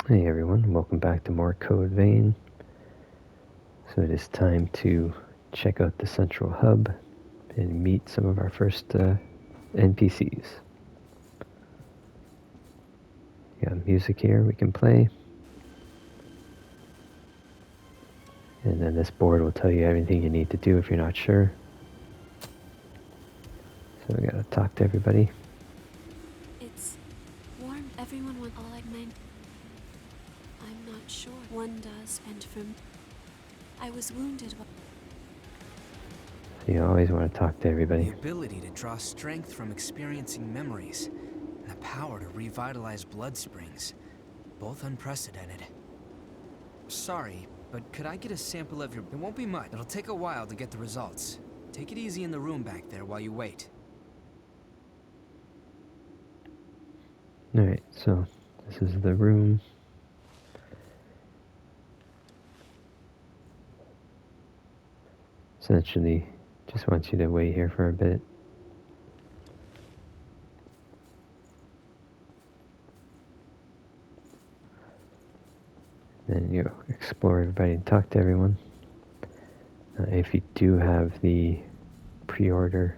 Hey everyone, welcome back to more Code Vein. So it is time to check out the central hub and meet some of our first NPCs. We got music here we can play. And then this board will tell you everything you need to do if you're not sure. So we gotta talk to everybody. It's warm. Everyone wants all like mine. I'm not sure. One does, and from I was wounded. So you always want to talk to everybody. The ability to draw strength from experiencing memories, and the power to revitalize blood springs. Both unprecedented. Sorry, but could I get a sample of your... It won't be much. It'll take a while to get the results. Take it easy in the room back there while you wait. Alright, so this is the room. Essentially, just wants you to wait here for a bit. Then you explore everybody and talk to everyone. If you do have the pre-order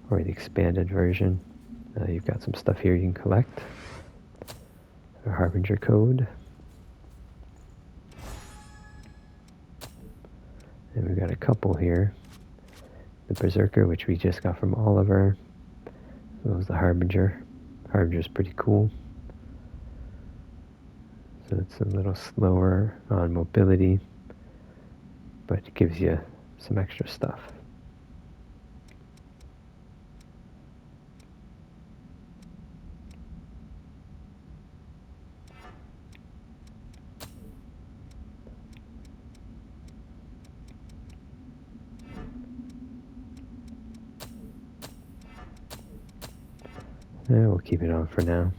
or the expanded version, you've got some stuff here you can collect. A Harbinger code. And we've got a couple here. The Berserker, which we just got from Oliver. As well as the Harbinger. Harbinger's pretty cool. So it's a little slower on mobility, but it gives you some extra stuff. Yeah, we'll keep it on for now.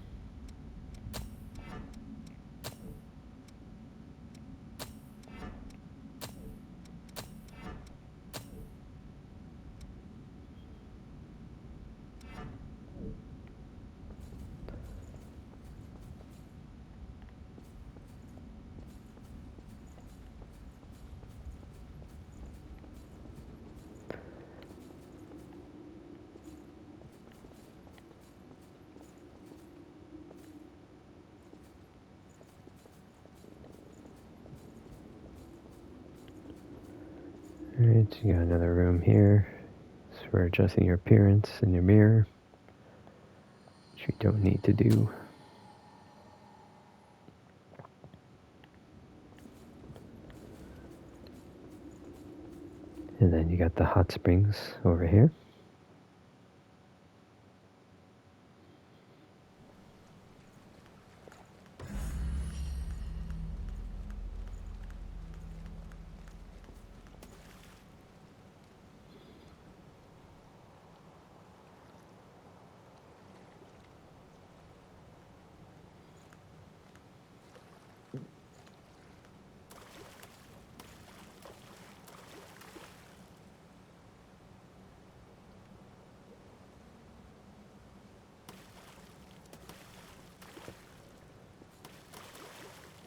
Alright, you got another room here. It's for adjusting your appearance in your mirror, which you don't need to do. And then you got the hot springs over here.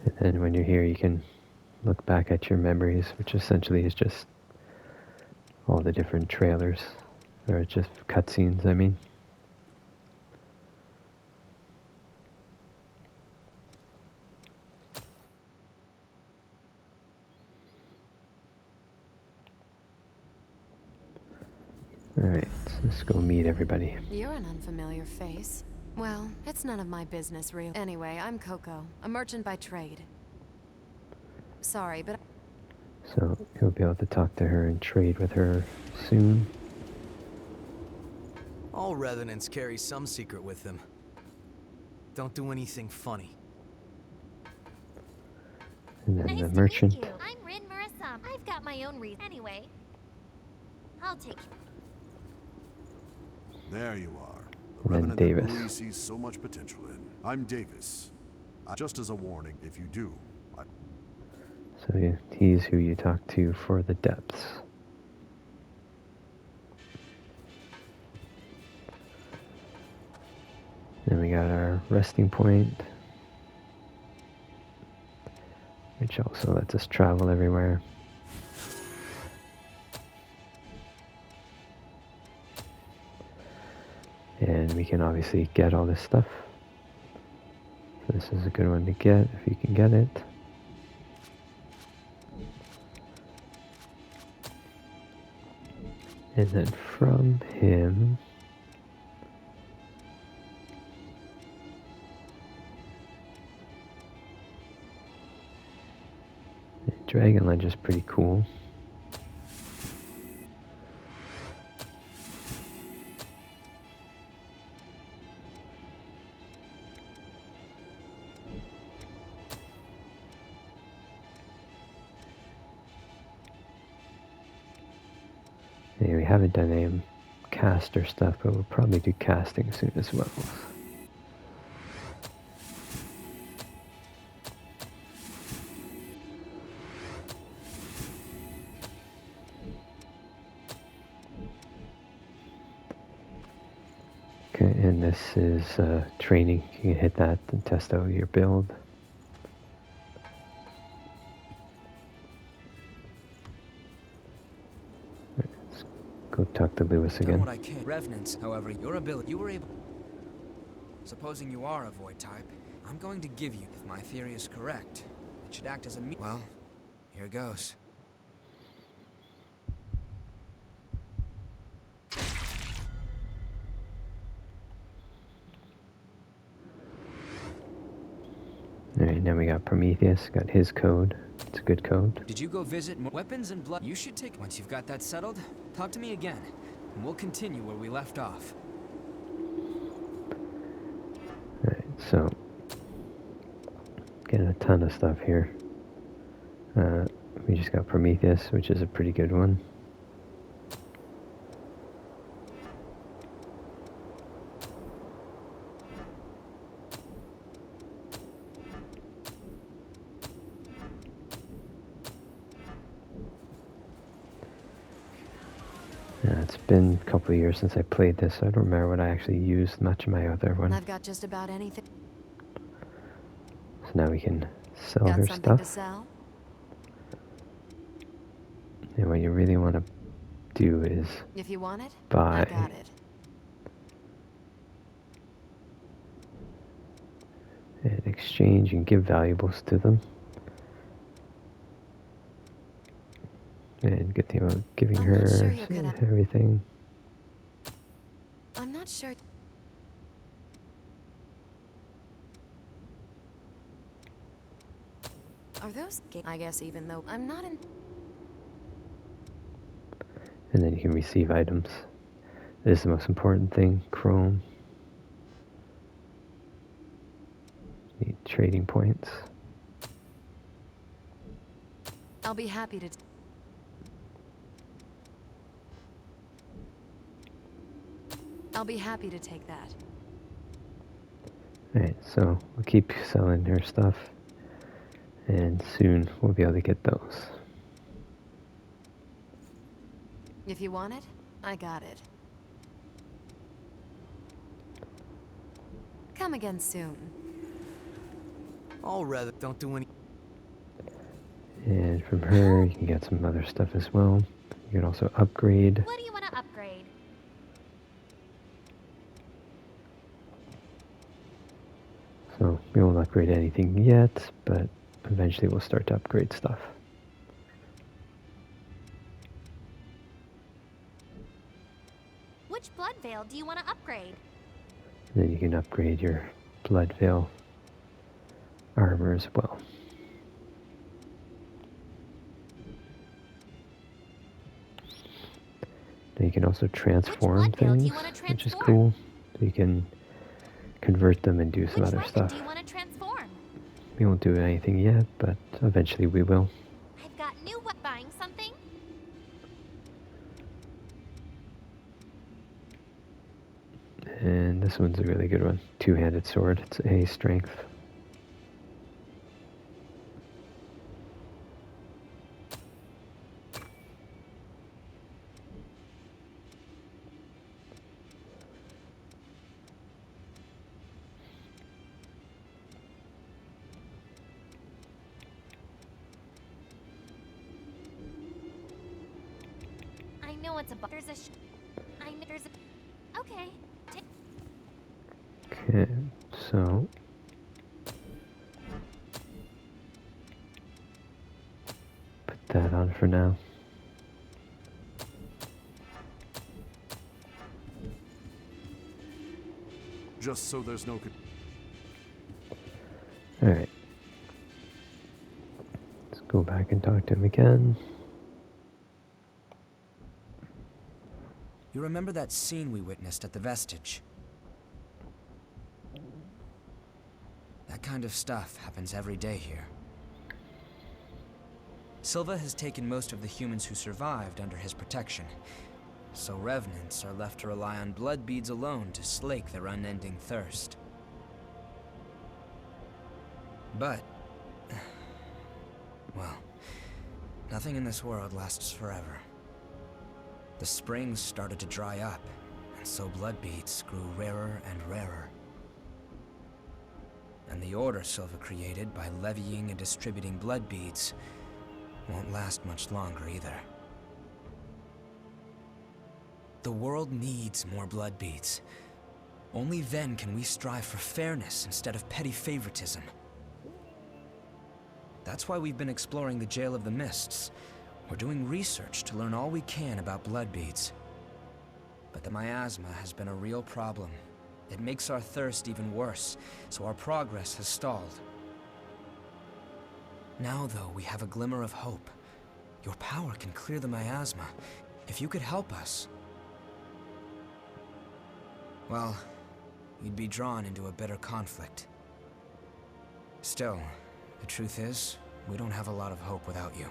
And then when you're here, you can look back at your memories, which essentially is just all the different trailers, or just cutscenes, I mean. Alright, so let's go meet everybody. You're an unfamiliar face. Well, it's none of my business, real. Anyway, I'm Coco, a merchant by trade. Sorry, but... So you'll be able to talk to her and trade with her soon. All Revenants carry some secret with them. Don't do anything funny. And then Nice the to merchant. meet you. I'm Rin Marissa. I've got my own reason. Anyway, I'll take you. There you are. And then Revenant that Davis. Louis sees so much potential in. I'm Davis. Just as a warning, if you do, So he's who you talk to for the depths. Then we got our resting point. which also lets us travel everywhere. And we can obviously get all this stuff. So this is a good one to get if you can get it. And then from him, Dragon Ledge is pretty cool. Yeah, we haven't done any caster stuff, but we'll probably do casting soon as well. Okay, and this is training. You can hit that and test out your build. Let's go talk to Lewis Done again. what I can. Revenants, however, your ability, you were able. Supposing you are a void type, I'm going to give you, if my theory is correct, it should act as a well, here goes. Alright, now we got Prometheus, got his code. It's a good code. Did you go visit weapons and blood? You should take. Once you've got that settled, talk to me again, and we'll continue where we left off. Alright, so getting a ton of stuff here. We just got Prometheus, which is a pretty good one. It's been a couple of years since I played this, so I don't remember what I actually used much of my other one. I've got just about anything. So now we can sell Got her something to stuff. sell? And what you really want to do is If you want it, buy. I got it. And exchange and give valuables to them. And good thing about giving I'm her not sure you could everything. I'm not sure. Are those I guess even though I'm not in. And then you can receive items. This is the most important thing, Chrome. Need trading points. I'll be happy to. I'll be happy to take that. Alright, so we'll keep selling her stuff. And soon we'll be able to get those. If you want it, I got it. Come again soon. All rather don't do any. And from her, you can get some other stuff as well. You can also upgrade. What do you want to upgrade? So we won't upgrade anything yet, but eventually we'll start to upgrade stuff. Which blood veil do you want to upgrade? And then you can upgrade your Blood Veil armor as well. Then you can also transform blood veil do things, you wanna which is transform? cool. So you can convert them and do some Which other weapon stuff. do you want to transform? We won't do anything yet, but eventually we will. I've got new buying something? And this one's a really good one. Two-handed sword. It's A strength. know it's a there's a I know there's a okay. Okay, so put that on for now. Just so there's no... Alright. Let's go back and talk to him again. You remember that scene we witnessed at the Vestige? That kind of stuff happens every day here. Silva has taken most of the humans who survived under his protection, so revenants are left to rely on blood beads alone to slake their unending thirst. But, well, nothing in this world lasts forever. The springs started to dry up, and so blood beads grew rarer and rarer. And the order Silva created by levying and distributing blood beads won't last much longer either. The world needs more blood beads. Only then can we strive for fairness instead of petty favoritism. That's why we've been exploring the Jail of the Mists. We're doing research to learn all we can about blood beads. But the miasma has been a real problem. It makes our thirst even worse, so our progress has stalled. Now, though, we have a glimmer of hope. Your power can clear the miasma. If you could help us, well, you'd be drawn into a bitter conflict. Still, the truth is, we don't have a lot of hope without you.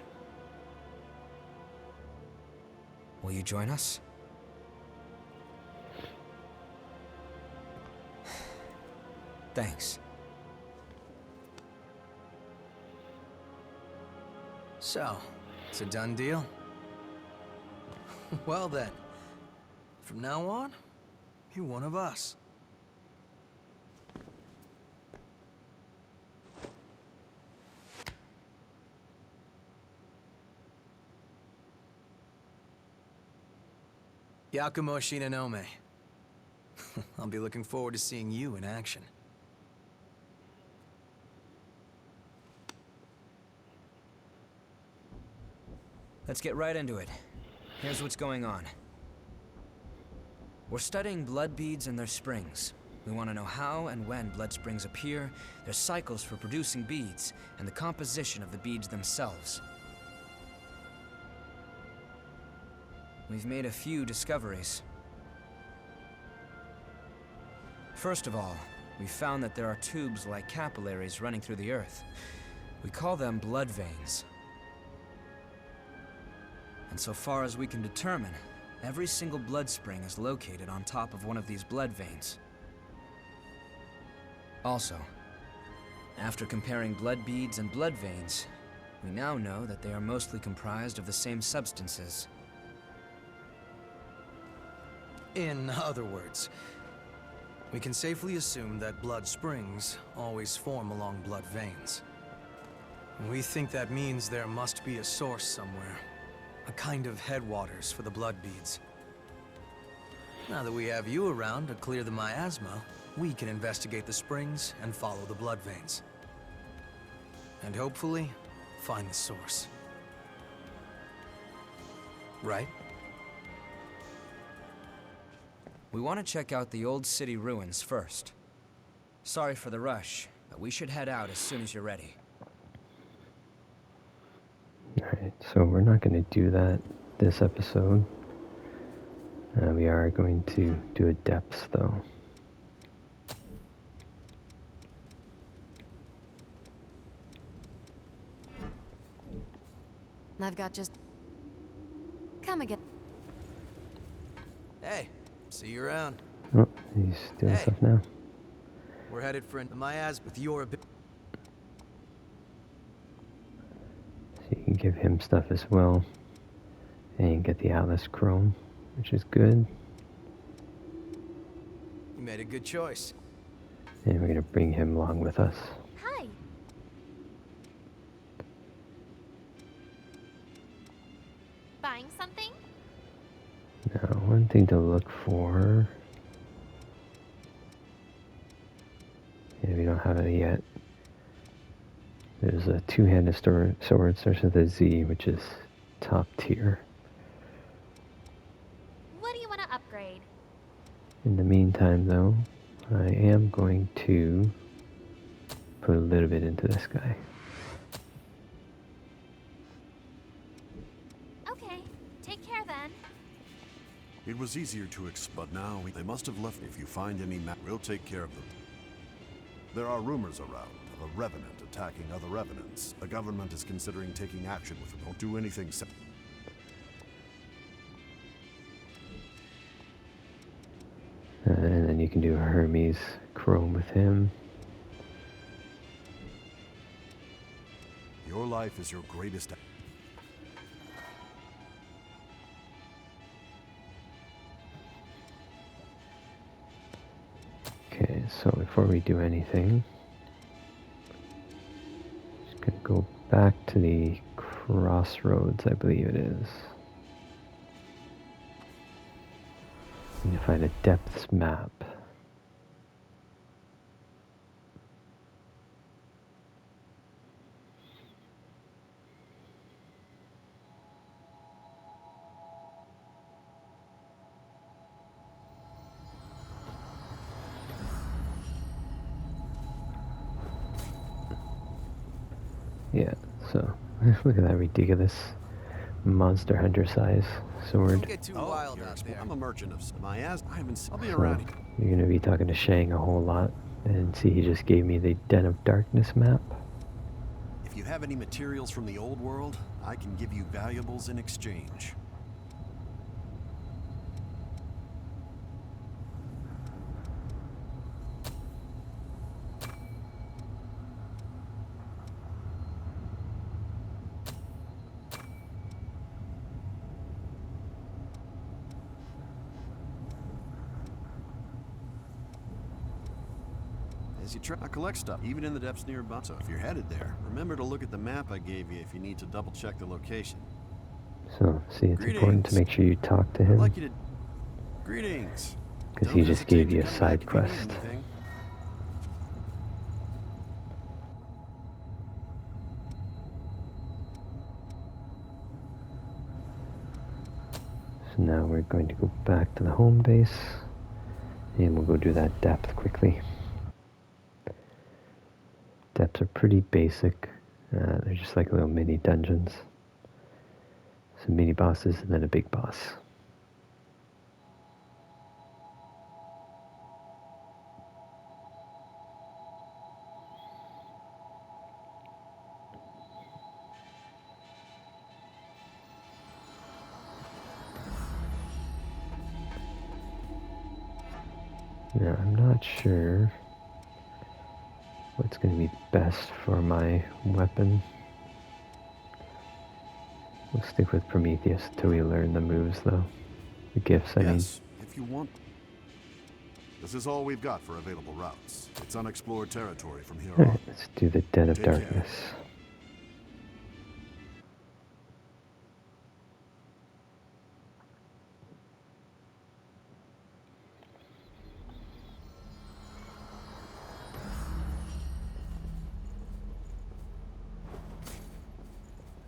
Will you join us? Thanks. So, it's a done deal? Well then, from now on, you're one of us. Yakumo Shinonome. I'll be looking forward to seeing you in action. Let's get right into it. Here's what's going on. We're studying blood beads and their springs. We want to know how and when blood springs appear, their cycles for producing beads, and the composition of the beads themselves. We've made a few discoveries. First of all, we found that there are tubes like capillaries running through the earth. We call them blood veins. And so far as we can determine, every single blood spring is located on top of one of these blood veins. Also, after comparing blood beads and blood veins, we now know that they are mostly comprised of the same substances. In other words, we can safely assume that blood springs always form along blood veins. We think that means there must be a source somewhere. A kind of headwaters for the blood beads. Now that we have you around to clear the miasma, we can investigate the springs and follow the blood veins. And hopefully, find the source. Right? We want to check out the old city ruins first. Sorry for the rush, but we should head out as soon as you're ready. Alright, so we're not going to do that this episode. We are going to do a depths, though. I've got just... Come again. Hey, see you around. Oh, he's doing Hey. stuff now. We're headed for the miasma with your ability. So you can give him stuff as well. And get the Atlas Chrome, which is good. You made a good choice. And we're going to bring him along with us. Hi. Buying something? one thing to look for. Yeah, we don't have it yet. There's a two-handed sword, starts with a Z, which is top tier. What do you want to upgrade? In the meantime, though, I am going to put a little bit into this guy. Okay, take care then. It was easier to but now they must have left. If you find any map, we'll take care of them. There are rumors around of a Revenant attacking other Revenants. The government is considering taking action with them. Don't do anything. And then you can do a Hermes Chrome with him. Your life is your greatest. Okay, so before we do anything, just gonna go back to the crossroads, I believe it is. Need to find a depths map. Yeah, so look at that ridiculous monster hunter size sword. Don't get too wild out there. I'm a merchant of my ass. I'll be So around. you're gonna be talking to Shang a whole lot, and see he just gave me the Den of Darkness map. If you have any materials from the old world, I can give you valuables in exchange. As you try to collect stuff, even in the depths nearby. So if you're headed there, remember to look at the map I gave you if you need to double check the location. So see, it's important to make sure you talk to him, Greetings. because he just gave you a side quest. So now we're going to go back to the home base, and we'll go do that depth quickly. Depths are pretty basic. They're just like little mini dungeons. Some mini bosses and then a big boss. Now, I'm not sure what's going to be best for my weapon. We'll stick with Prometheus until we learn the moves, though. The gifts, I mean. Yes, if you want. This is all we've got for available routes. It's unexplored territory from here Alright, on. let's do the Den of Take care. Darkness.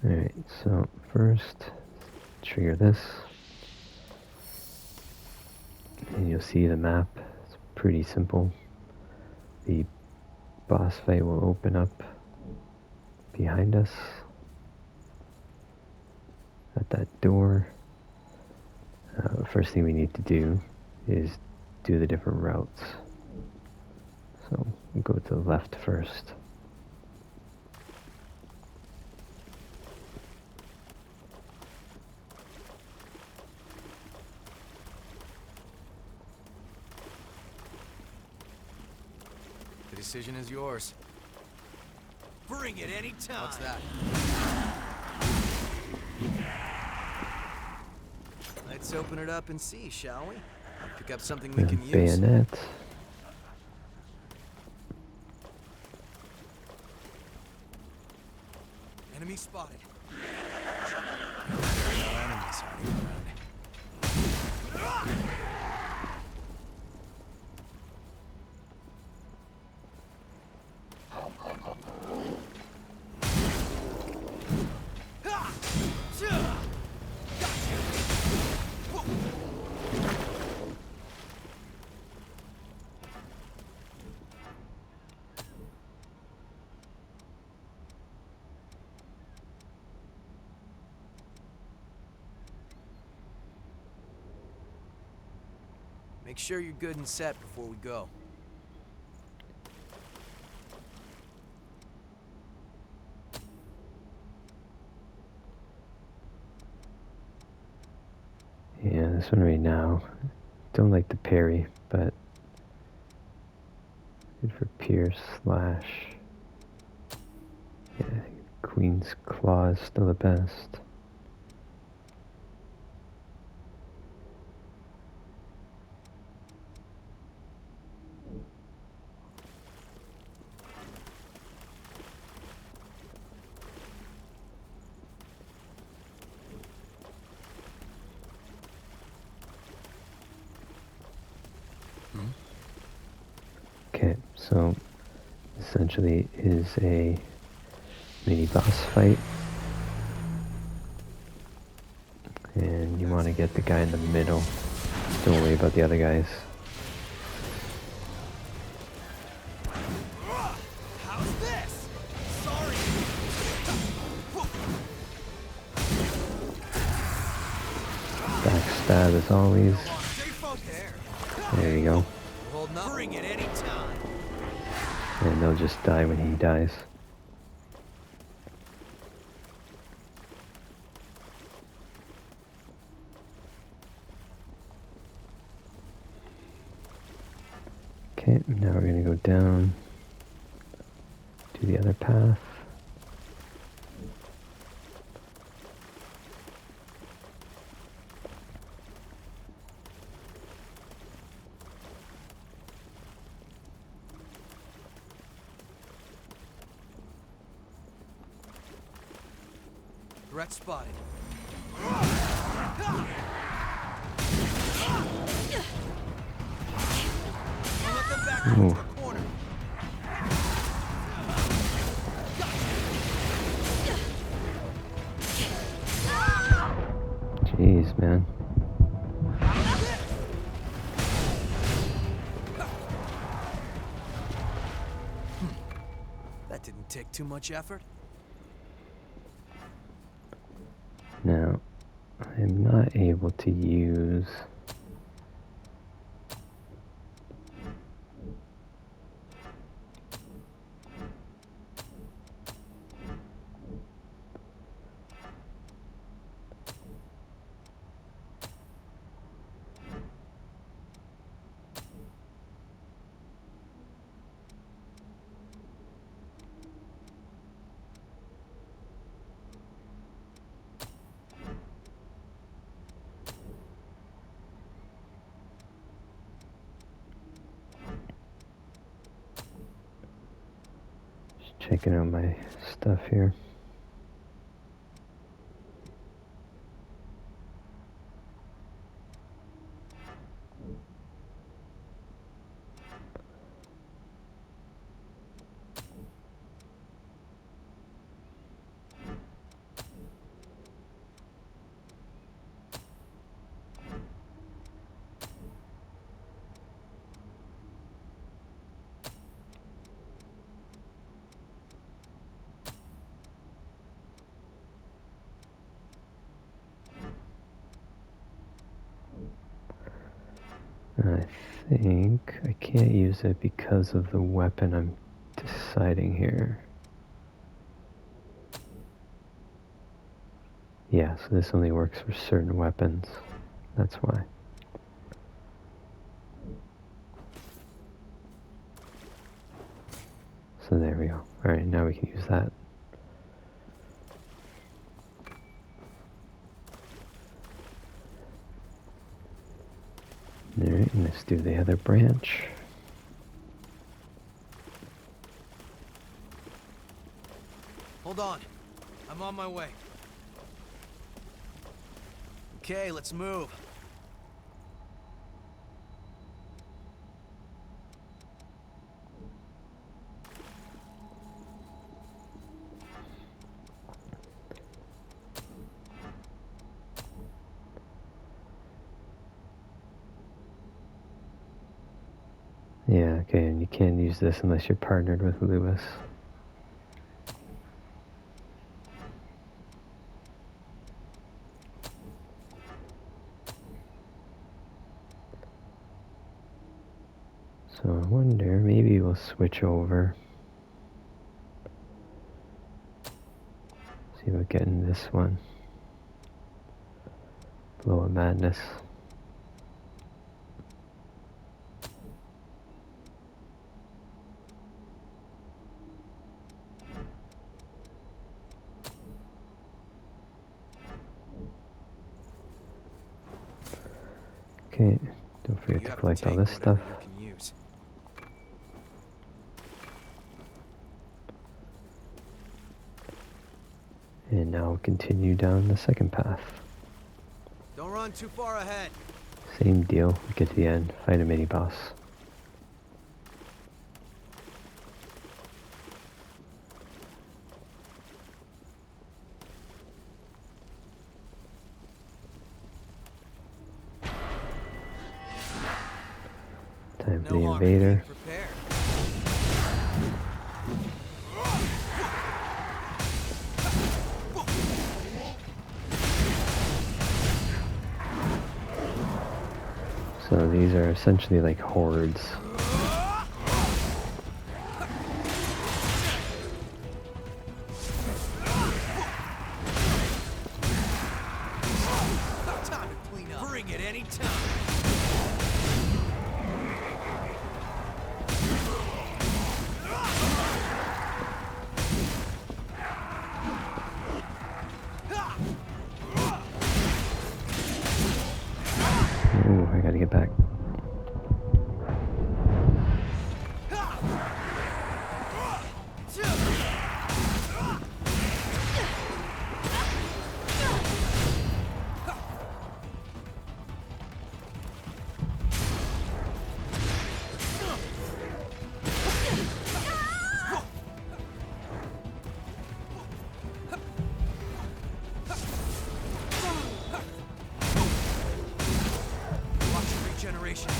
Alright, so first, trigger this. And you'll see the map. It's pretty simple. The boss fight will open up behind us at that door. First thing we need to do is do the different routes. So we go to the left first. The decision is yours. Bring it anytime. What's that? Let's open it up and see, shall we? Pick up something we can use. Bayonet. Enemy spotted. There are no enemies hiding around. Make sure you're good and set before we go. Yeah, this one right now. Don't like the parry, but good for Pierce slash. Yeah, I think Queen's Claw is still the best. Okay, so essentially is a mini boss fight, and you want to get the guy in the middle. Don't worry about the other guys. How's this? Sorry. Backstab as always. There you go. Bring it anytime. And they'll just die when he dies. Okay, now we're gonna go down to the other path. Threat spotted. Ooh. Jeez, man. That didn't take too much effort. Now, I'm not able to use... Checking out my stuff here. I think I can't use it because of the weapon I'm deciding here. Yeah, so this only works for certain weapons. That's why. So there we go. Alright, now we can use that. Alright, let's do the other branch. Hold on. I'm on my way. Okay, let's move. Yeah, okay, and you can't use this unless you're partnered with Lewis. we'll switch over. See about getting this one. Blow of Madness. Okay, don't forget to collect all this stuff. And now we'll continue down the second path. Don't run too far ahead. Same deal, get to the end, fight a mini-boss. Time for the invader. So these are essentially like hordes. Time to clean up. Bring it anytime. Ooh, I gotta get back. Regeneration.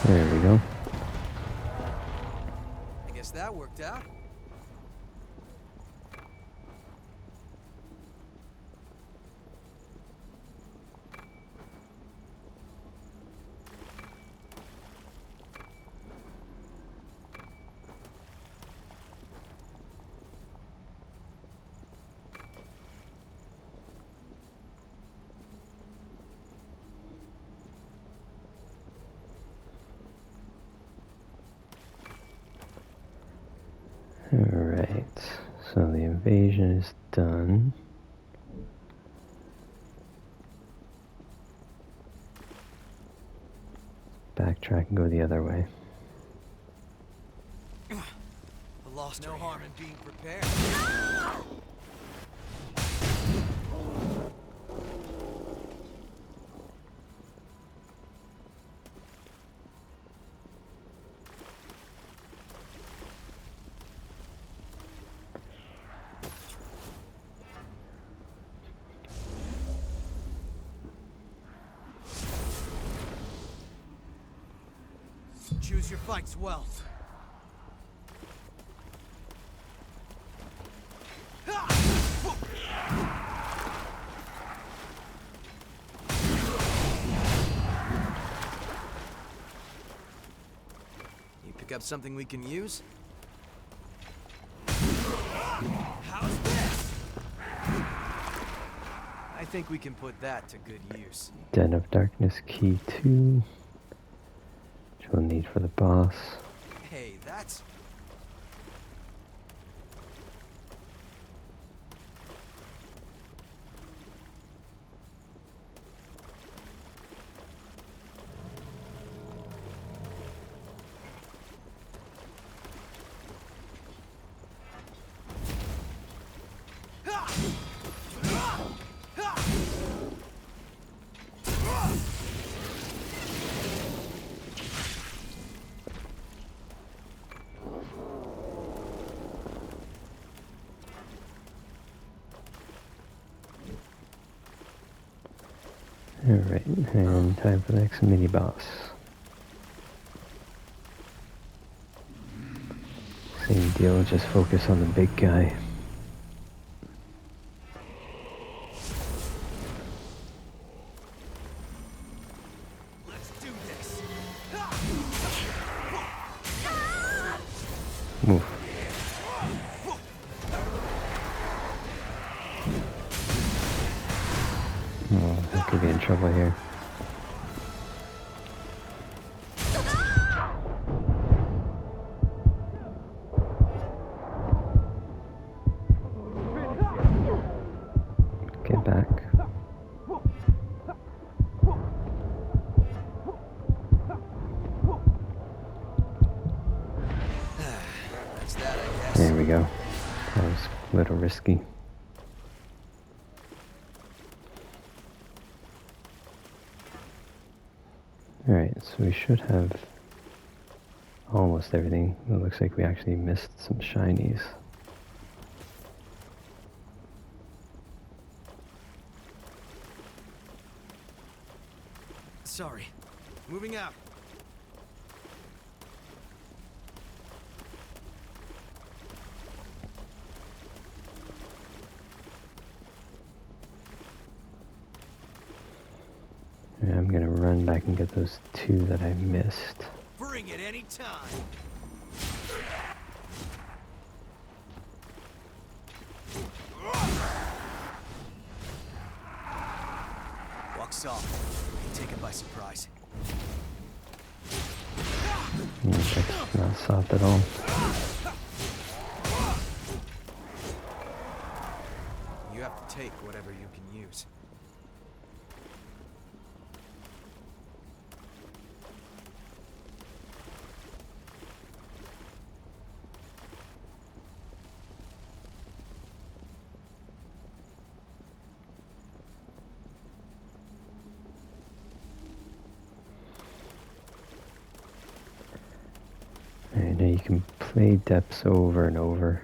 There we go. I guess that worked out. Alright, so the invasion is done. Backtrack and go the other way. The lost no harm in being prepared. Choose your fights well. You pick up something we can use? How's this? I think we can put that to good use. Den of Darkness Key 2. Which we'll need for the boss. Hey, that's... Alright, and time for the next mini-boss. Same deal, just focus on the big guy. Move. Oh, I could be in trouble here. Get back. That's that, I guess. There we go. That was a little risky. Alright, so we should have almost everything. It looks like we actually missed some shinies. Sorry. Moving out. Yeah, I'm gonna run back and get those two that I missed. Bring it any time. Walks off. Taken by surprise. That's not soft at all. You have to take whatever you can use. Alright, now you can play depths over and over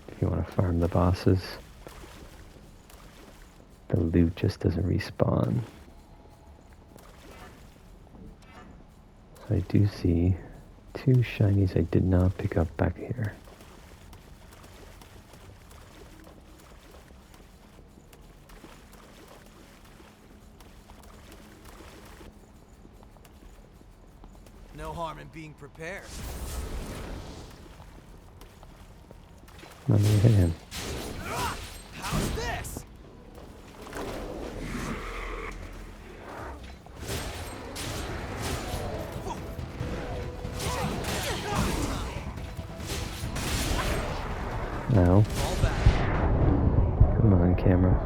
if you want to farm the bosses. The loot just doesn't respawn. So I do see two shinies I did not pick up back here. No harm in being prepared. Let me hit him. How's this? Now, Fall back. come on, camera.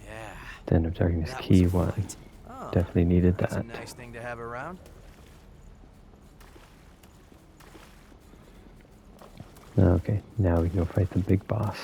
Yeah. Den of Darkness That key was a one. fight. Oh, Definitely needed that's that. a nice thing to have around. Okay, now we can go fight the big boss.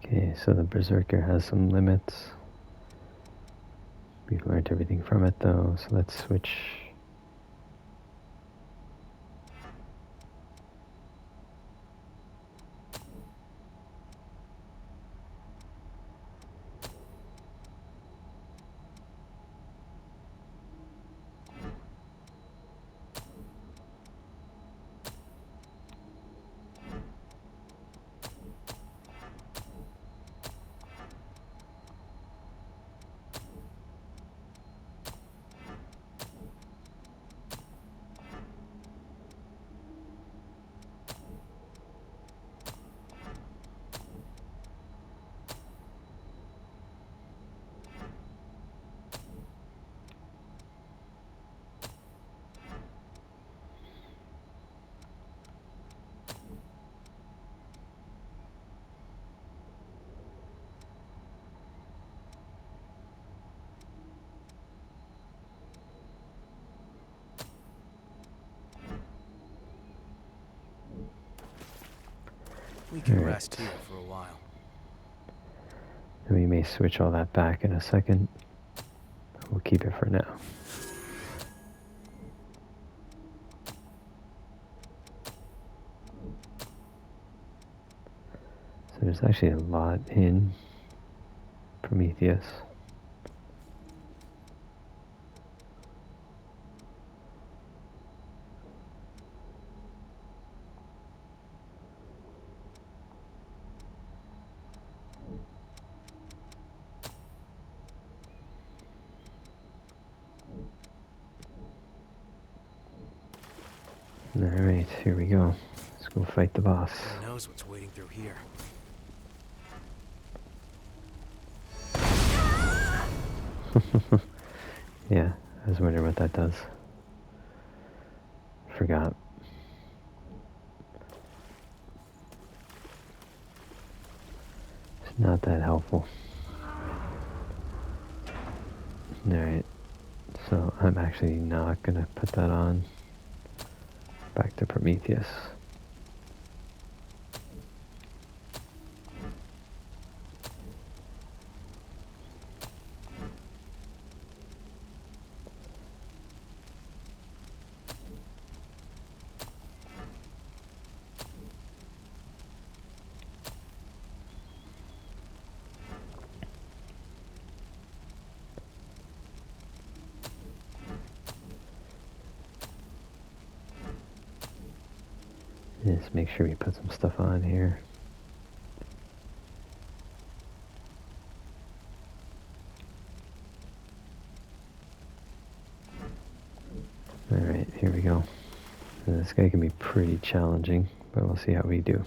Okay, so the Berserker has some limits. We've learned everything from it though, so let's switch. We can Alright. rest here for a while. And we may switch all that back in a second. We'll keep it for now. So there's actually a lot in Prometheus. Alright, here we go. Let's go fight the boss. Who knows what's waiting through here? Yeah, I was wondering what that does. Forgot. It's not that helpful. Alright, so I'm actually not gonna put that on. Back to Prometheus. Just make sure we put some stuff on here. Alright, here we go. This guy can be pretty challenging, but we'll see how we do.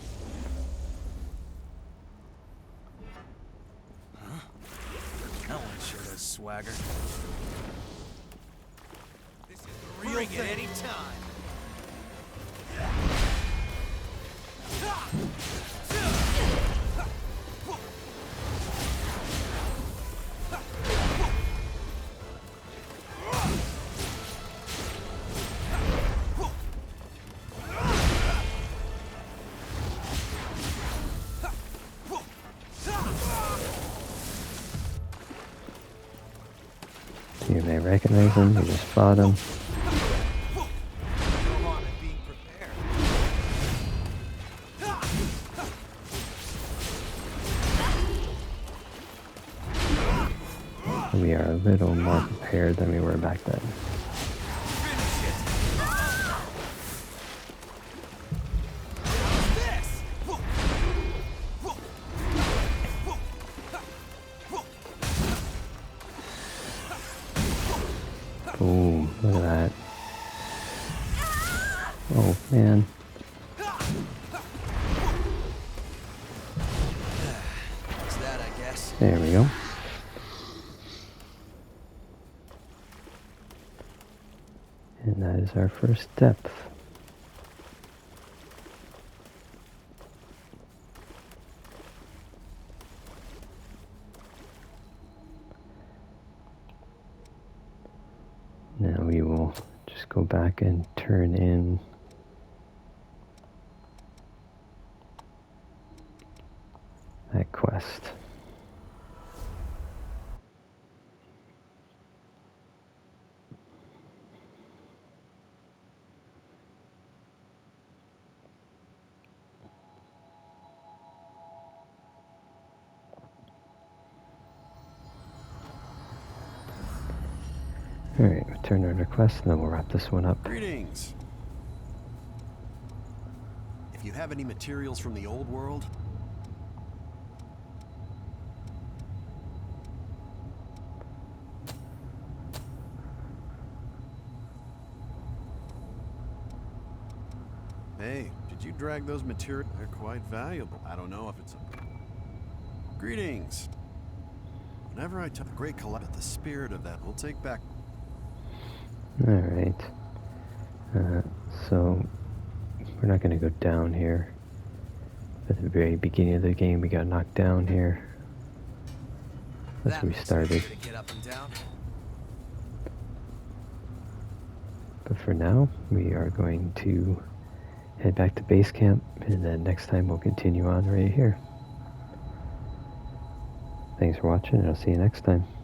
Huh? That one sure does swagger. This is the real thing. At any time. You may recognize him, you just fought him. We are a little more prepared than we were back then. Boom, look at that. Oh, man. That's that, I guess. There we go. And that is our first depth. Now we will just go back and turn in that quest. Alright, return our request and then we'll wrap this one up. Greetings. If you have any materials from the old world, hey, did you drag those materials? They're quite valuable. I don't know if it's a... Greetings. Whenever I took a great collect, the spirit of that will take back. Alright. So, we're not going to go down here. At the very beginning of the game, we got knocked down here. That's where we started. Get up and down. But for now, we are going to head back to base camp, and then next time we'll continue on right here. Thanks for watching, and I'll see you next time.